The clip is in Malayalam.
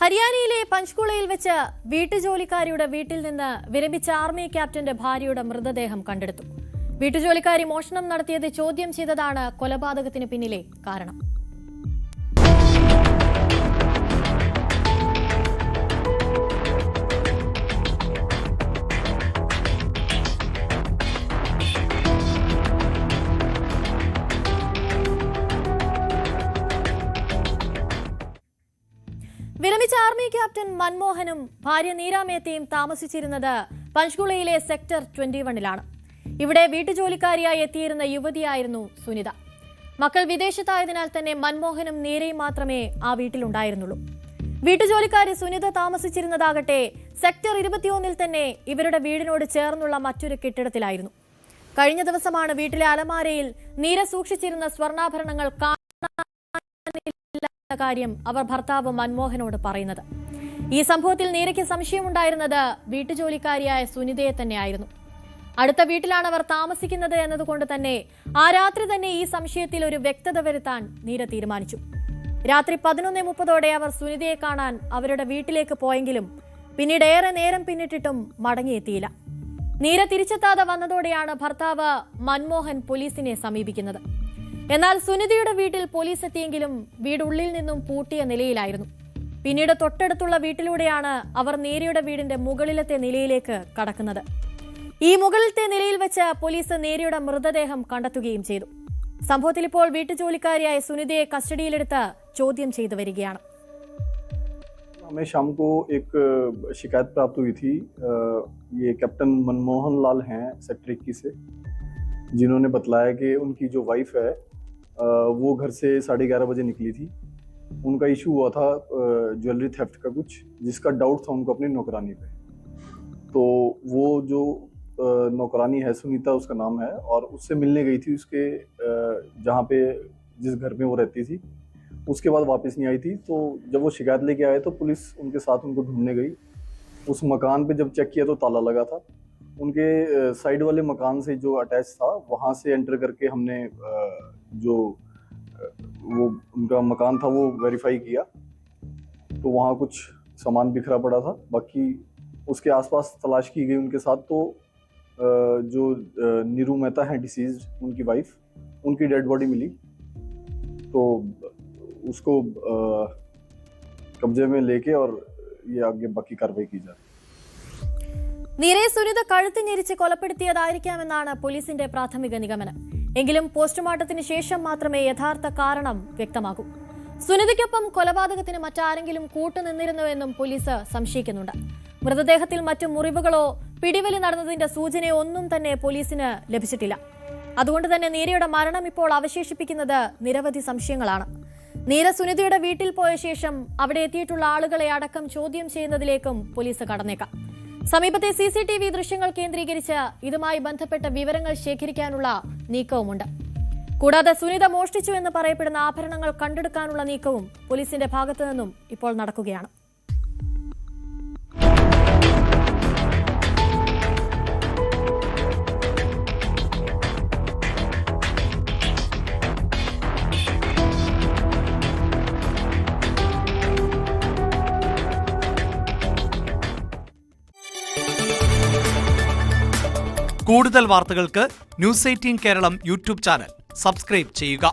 ഹരിയാനയിലെ പഞ്ച്കുളയിൽ വെച്ച് വീട്ടുജോലിക്കാരിയുടെ വീട്ടിൽ നിന്ന് വിരമിച്ച ആർമി ക്യാപ്റ്റന്റെ ഭാര്യയുടെ മൃതദേഹം കണ്ടെടുത്തു. വീട്ടുജോലിക്കാരി മോഷണം നടത്തിയത് ചോദ്യം ചെയ്തതാണ് കൊലപാതകത്തിന് പിന്നിലെ കാരണം. വിരമിച്ച ആർമി ക്യാപ്റ്റൻ മൻമോഹനും ഭാര്യ നീരാമേത്തയും താമസിച്ചിരുന്നത് പഞ്ച്കുളയിലെ സെക്ടർ 21-ലാണ്. ഇവിടെ വീട്ടുജോലിക്കാരിയായി എത്തിയിരുന്ന യുവതിയായിരുന്നു സുനിത. മക്കൾ വിദേശത്തായതിനാൽ തന്നെ മൻമോഹനും നീരയും മാത്രമേ ആ വീട്ടിലുണ്ടായിരുന്നുള്ളൂ. വീട്ടുജോലിക്കാരി സുനിത താമസിച്ചിരുന്നതാകട്ടെ സെക്ടർ 21-ൽ തന്നെ ഇവരുടെ വീടിനോട് ചേർന്നുള്ള മറ്റൊരു കെട്ടിടത്തിലായിരുന്നു. കഴിഞ്ഞ ദിവസമാണ് വീട്ടിലെ അലമാരയിൽ നീര സൂക്ഷിച്ചിരുന്ന സ്വർണ്ണാഭരണങ്ങൾ കാര്യം അവർ ഭർത്താവ് മൻമോഹനോട് പറയുന്നത്. ഈ സംഭവത്തിൽ നീരയ്ക്ക് സംശയമുണ്ടായിരുന്നത് വീട്ടുജോലിക്കാരിയായ സുനിതയെ തന്നെയായിരുന്നു. അടുത്ത വീട്ടിലാണ് അവർ താമസിക്കുന്നത് എന്നതുകൊണ്ട് തന്നെ ആ രാത്രി തന്നെ ഈ സംശയത്തിൽ ഒരു വ്യക്തത വരുത്താൻ നീര തീരുമാനിച്ചു. രാത്രി 11:30 അവർ സുനിതയെ കാണാൻ അവരുടെ വീട്ടിലേക്ക് പോയെങ്കിലും പിന്നീട് ഏറെ നേരം പിന്നിട്ടിട്ടും മടങ്ങിയെത്തിയില്ല. നീര തിരിച്ചെത്താതെ വന്നതോടെയാണ് ഭർത്താവ് മൻമോഹൻ പോലീസിനെ സമീപിക്കുന്നത്. എന്നാൽ സുനിതയുടെ വീട്ടിൽ പോലീസ് എത്തിയെങ്കിലും വീട് ഉള്ളിൽ നിന്നും പൂട്ടിയ നിലയിലായിരുന്നു. പിന്നീട് തൊട്ടടുത്തുള്ള വീട്ടിലൂടെയാണ് അവർ നീരയുടെ വീടിന്റെ മുകളിലത്തെ നിലയിലേക്ക് കടക്കുന്നത്. ഈ മുകളിലത്തെ നിലയിൽ വെച്ച് പോലീസ് നീരയുടെ മൃതദേഹം കണ്ടെത്തുകയും ചെയ്തു. സംഭവത്തിൽ ഇപ്പോൾ വീട്ടുജോലിക്കാരിയായ സുനിതയെ കസ്റ്റഡിയിലെടുത്ത് ചോദ്യം ചെയ്തു വരികയാണ്. हमें शाम को एक शिकायत प्राप्त हुई थी। ये कैप्टन मनमोहन लाल हैं सेक्टर 21 से, जिन्होंने बतलाया कि उनकी जो वाइफ है वो घर से 11:30 बजे निकली थी. उनका इशू हुआ था ज्वेलरी थेफ्ट का कुछ, जिसका डाउट था उनको अपनी नौकरानी पे. तो वो जो नौकरानी है सुनीता उसका नाम है, और उससे मिलने गई थी उसके जहाँ पे जिस घर में वो रहती थी. उसके बाद वापस नहीं आई थी. तो जब वो शिकायत लेके आए तो पुलिस उनके साथ उनको ढूंढने गई. उस मकान पे जब चेक किया तो ताला लगा था. उनके साइड वाले मकान से जो अटैच था वहाँ से एंटर करके हमने जो वो उनका मकान था वो वेरीफाई किया. तो वहाँ कुछ सामान बिखरा पड़ा था. बाकी उसके आसपास तलाश की गई उनके साथ. तो जो नीरू मेहता हैं डिसीज्ड, उनकी वाइफ, उनकी डेड बॉडी मिली. तो उसको कब्जे में लेके और ये आगे बाकी कार्रवाई की जाए. നീരയെ സുനിത കഴുത്ത് ഞെരിച്ച് കൊലപ്പെടുത്തിയതായിരിക്കാമെന്നാണ് പോലീസിന്റെ പ്രാഥമിക നിഗമനം. എങ്കിലും പോസ്റ്റ്മോർട്ടത്തിന് ശേഷം മാത്രമേ യഥാർത്ഥ കാരണം വ്യക്തമാകൂ. സുനിതയ്ക്കൊപ്പം കൊലപാതകത്തിന് മറ്റാരെങ്കിലും കൂട്ടുനിന്നിരുന്നുവെന്നും പോലീസ് സംശയിക്കുന്നുണ്ട്. മൃതദേഹത്തിൽ മറ്റു മുറിവുകളോ പിടിവലി നടന്നതിന്റെ സൂചനയോ ഒന്നും തന്നെ പോലീസിന് ലഭിച്ചിട്ടില്ല. അതുകൊണ്ട് തന്നെ നീരയുടെ മരണം ഇപ്പോൾ അവശേഷിപ്പിക്കുന്നത് നിരവധി സംശയങ്ങളാണ്. നീര സുനിതയുടെ വീട്ടിൽ പോയ ശേഷം അവിടെ എത്തിയിട്ടുള്ള ആളുകളെ അടക്കം ചോദ്യം ചെയ്യുന്നതിലേക്കും പോലീസ് കടന്നേക്കാം. സമീപത്തെ CCTV ദൃശ്യങ്ങൾ കേന്ദ്രീകരിച്ച് ഇതുമായി ബന്ധപ്പെട്ട വിവരങ്ങൾ ശേഖരിക്കാനുള്ള നീക്കവുമുണ്ട്. കൂടാതെ സുനിത മോഷ്ടിച്ചു എന്ന് പറയപ്പെടുന്ന ആഭരണങ്ങൾ കണ്ടെടുക്കാനുള്ള നീക്കവും പോലീസിന്റെ ഭാഗത്തു നിന്നും ഇപ്പോൾ നടക്കുകയാണ്. കൂടുതൽ വാർത്തകൾക്ക് news 18 Keralam YouTube channel subscribe ചെയ്യുക.